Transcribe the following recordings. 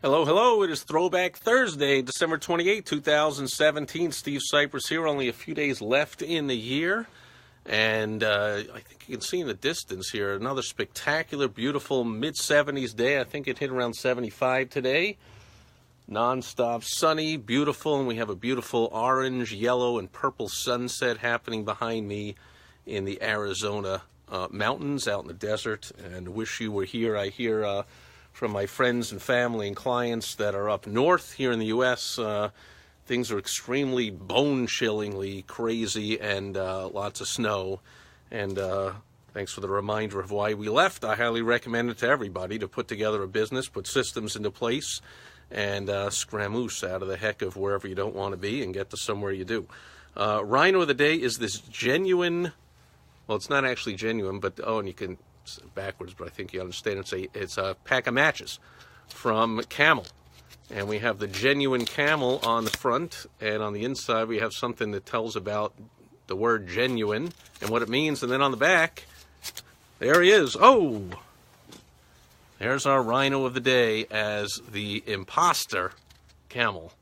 Hello, hello. It is Throwback Thursday, December 28, 2017. Steve Sipress here. Only a few days left in the year. And I think you can see in the distance here another spectacular, beautiful mid-70s day. I think it hit around 75 today. Non-stop sunny, beautiful, and we have a beautiful orange, yellow, and purple sunset happening behind me in the Arizona mountains out in the desert. And wish you were here. I hear from my friends and family and clients that are up north here in the U.S., things are extremely bone-chillingly crazy and lots of snow. And thanks for the reminder of why we left. I highly recommend it to everybody to put together a business, put systems into place, and scramoose out of the heck of wherever you don't want to be and get to somewhere you do. Rhino of the day is this genuine, well, it's not actually genuine, but, and you can, backwards, but I think you understand it's a pack of matches from Camel. And we have the genuine Camel on the front, and on the inside we have something that tells about the word genuine and what it means. And then on the back, there he is. Oh, there's our Rhino of the day as the imposter Camel,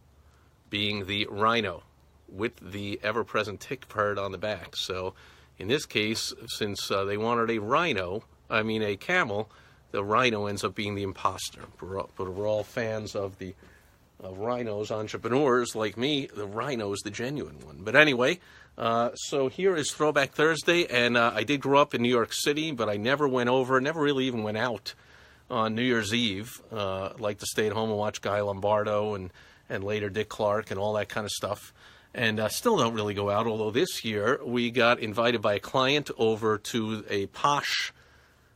being the Rhino with the ever-present tick bird on the back. So in this case, since they wanted a camel, the Rhino ends up being the imposter. But we're all fans of the rhinos, entrepreneurs like me. The Rhino is the genuine one. But anyway, so here is Throwback Thursday, and I did grow up in New York City, but I never really even went out on New Year's Eve. Like to stay at home and watch Guy Lombardo and later Dick Clark and all that kind of stuff. And still don't really go out, although this year we got invited by a client over to a posh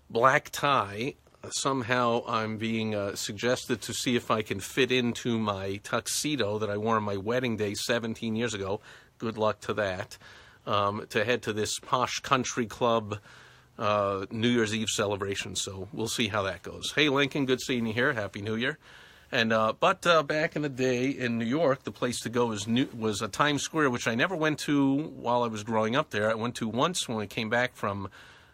black tie. Somehow I'm being suggested to see if I can fit into my tuxedo that I wore on my wedding day 17 years ago. Good luck to that. To head to this posh country club New Year's Eve celebration. So we'll see how that goes. Hey, Lincoln, good seeing you here. Happy New Year. And but back in the day in New York, the place to go was Times Square, which I never went to while I was growing up there. I went to once when I came back from,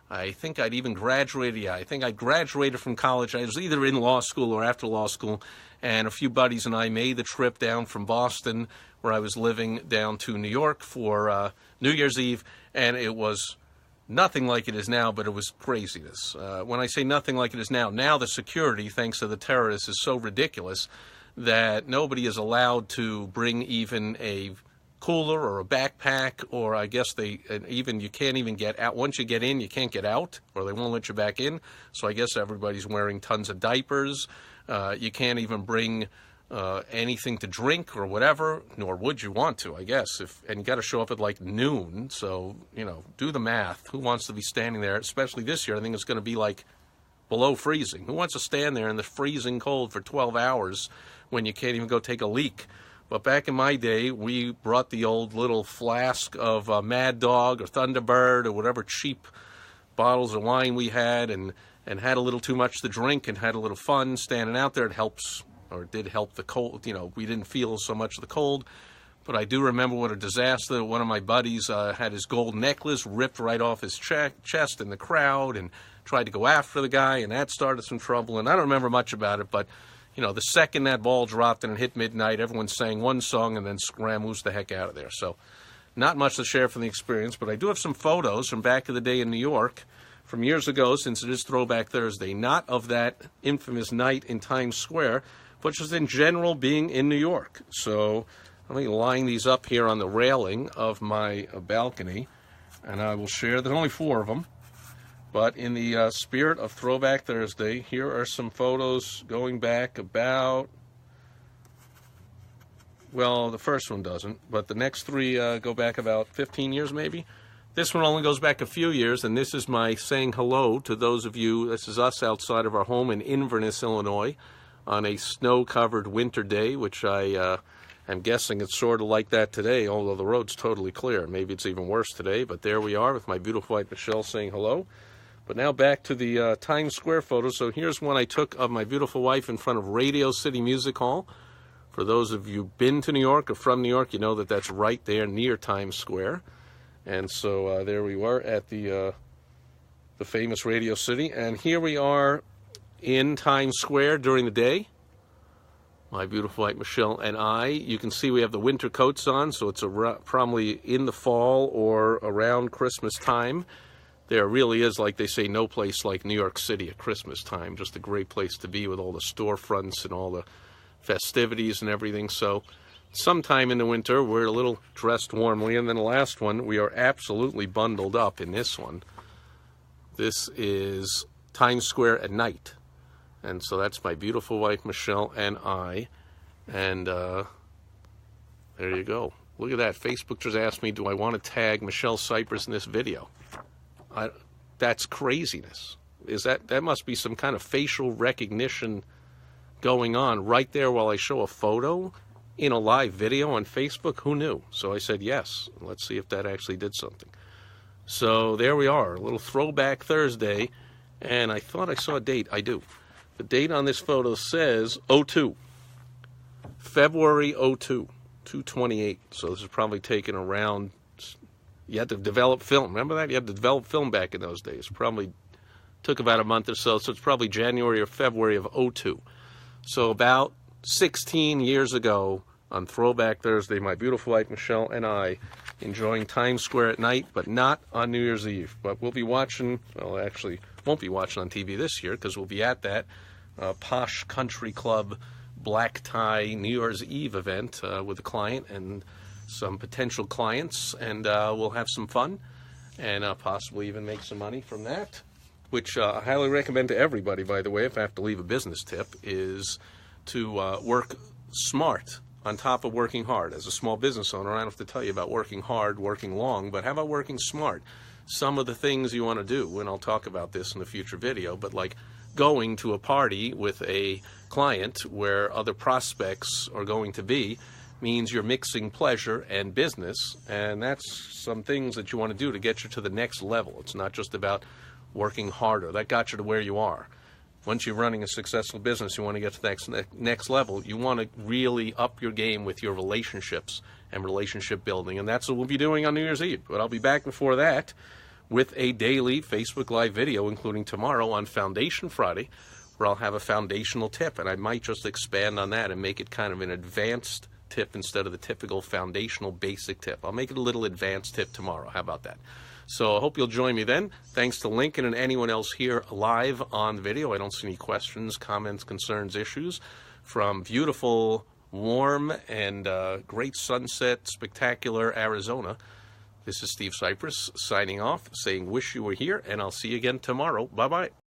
I think I'd even graduated. Yeah, I think I graduated from college. I was either in law school or after law school, and a few buddies and I made the trip down from Boston, where I was living, down to New York for New Year's Eve, and it was nothing like it is now, but it was craziness. When I say nothing like it is now the security, thanks to the terrorists, is so ridiculous that nobody is allowed to bring even a cooler or a backpack, or I guess you can't even get out. Once you get in, you can't get out, or they won't let you back in. So I guess everybody's wearing tons of diapers. You can't even bring anything to drink or whatever, nor would you want to, I guess. And you got to show up at like noon, so, do the math. Who wants to be standing there, especially this year? I think it's going to be like below freezing. Who wants to stand there in the freezing cold for 12 hours when you can't even go take a leak? But back in my day, we brought the old little flask of Mad Dog or Thunderbird or whatever cheap bottles of wine we had, and had a little too much to drink and had a little fun standing out there. It helps, or it did help the cold. We didn't feel so much of the cold. But I do remember what a disaster. One of my buddies had his gold necklace ripped right off his chest in the crowd and tried to go after the guy, and that started some trouble. And I don't remember much about it, but the second that ball dropped and it hit midnight, everyone sang one song and then scrammoosed the heck out of there. So not much to share from the experience, but I do have some photos from back in the day in New York from years ago, since it is Throwback Thursday, not of that infamous night in Times Square, but just in general being in New York. So let me line these up here on the railing of my balcony, and I will share. There's only 4 of them. But in the spirit of Throwback Thursday, here are some photos going back about, well, the first one doesn't, but the next 3 go back about 15 years maybe. This one only goes back a few years, and this is my saying hello to those of you. This is us outside of our home in Inverness, Illinois, on a snow-covered winter day, which I am guessing it's sort of like that today, although the road's totally clear. Maybe it's even worse today, but there we are with my beautiful wife, Michelle, saying hello. But now back to the Times Square photo. So here's one I took of my beautiful wife in front of Radio City Music Hall. For those of you been to New York or from New York, you know that that's right there near Times Square. And so there we were at the famous Radio City. And here we are in Times Square during the day. My beautiful wife Michelle and I. You can see we have the winter coats on, so it's probably in the fall or around Christmas time. There really is, like they say, no place like New York City at Christmas time. Just a great place to be with all the storefronts and all the festivities and everything. So sometime in the winter, we're a little dressed warmly. And then the last one, we are absolutely bundled up in this one. This is Times Square at night. And so that's my beautiful wife, Michelle, and I. And there you go. Look at that. Facebook just asked me, do I want to tag Michelle Sipress in this video? That's craziness. That must be some kind of facial recognition going on right there while I show a photo in a live video on Facebook? Who knew? So I said yes. Let's see if that actually did something. So there we are, a little Throwback Thursday. And I thought I saw a date. I do. The date on this photo says 02. February 02. 2/28. So this is probably taken around. You had to develop film. Remember that? You had to develop film back in those days. Probably took about a month or so. So it's probably January or February of 02. So about 16 years ago on Throwback Thursday, my beautiful wife Michelle and I enjoying Times Square at night, but not on New Year's Eve. But we'll be watching, well, actually won't be watching on TV this year because we'll be at that Posh Country Club black tie New Year's Eve event with a client and some potential clients, and we'll have some fun and possibly even make some money from that, which I highly recommend to everybody, by the way, if I have to leave a business tip, is to work smart on top of working hard. As a small business owner, I don't have to tell you about working hard, working long, but how about working smart? Some of the things you want to do, and I'll talk about this in a future video, but like going to a party with a client where other prospects are going to be, means you're mixing pleasure and business, and that's some things that you want to do to get you to the next level. It's not just about working harder. That got you to where you are. Once you're running a successful business, you want to get to the next level. You want to really up your game with your relationships and relationship building, and that's what we'll be doing on New Year's Eve. But I'll be back before that with a daily Facebook Live video, including tomorrow on Foundation Friday, where I'll have a foundational tip, and I might just expand on that and make it kind of an advanced tip instead of the typical foundational basic tip. I'll make it a little advanced tip tomorrow. How about that? So I hope you'll join me then. Thanks to Lincoln and anyone else here live on video. I don't see any questions, comments, concerns, issues from beautiful, warm, and great sunset, spectacular Arizona. This is Steve Sipress signing off, saying wish you were here, and I'll see you again tomorrow. Bye-bye.